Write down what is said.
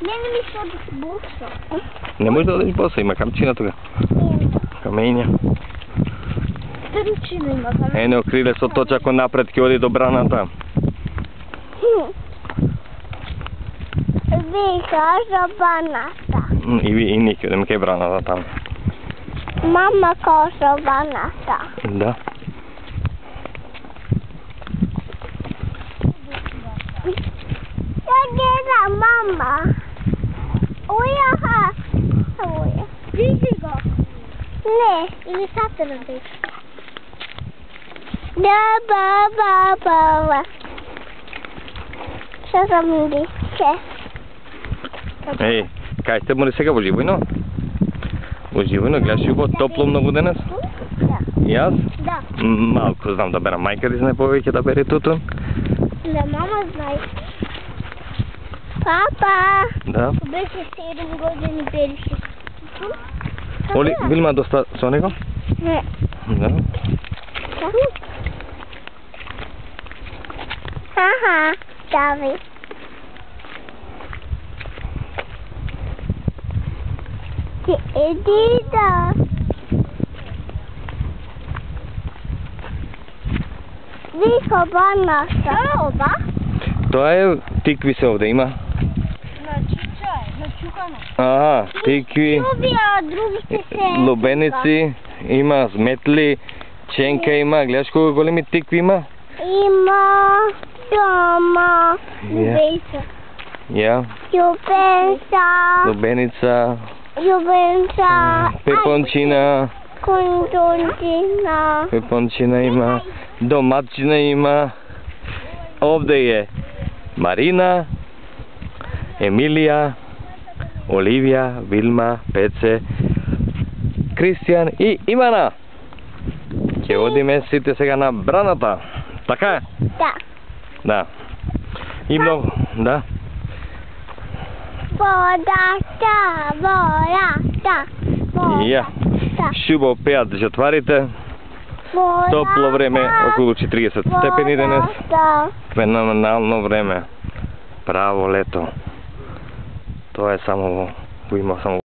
Не ми се одиш босо. Не можеш да одиш босо, има камчина тука. Камења. Трчина има камења. Ено, криле со точако напред ќе оди до браната. Вика, за баната. И ние ќе одиме кај браната таму. Мама као баната. Да. Я гледам мама. Уяха. Види го. Не, или сата да види. Да, ба. Šta sam mi Ej, kaj ste boli сега во Живојно? Во Живојно, гледаш јубо, топло многу денес? Da. Јас? Da. Малку знам да берам, мајка ти знае повеќе да бере тутун. Da, mama znaj. Papa. Да. Беше 7 години береше. Оли, Вилма доста со него? Не. Да. Аха, давай. Ти иди да. Вика баната. Оба? Тоа е тикви се овде има. Ага, тикви, Другите се... лубеници, има зметли, ченка има, гледаш колку големи тикви има? Има дома. Ја. Ја, Ljubенца. лубеница, пепончина, Контончина. пепончина има, доматчина има. Овде е Марина, Емилија, Оливија, Вилма, Пеце, Кристијан и Ивана. Ќе одиме сите сега на браната. Така е? Да. Да. И многу, да. Водата. Ја. Шубо пеат жетварите. Топло време, околу 40 степени денес. Феноменално време. Право лето. Тоа е само во има само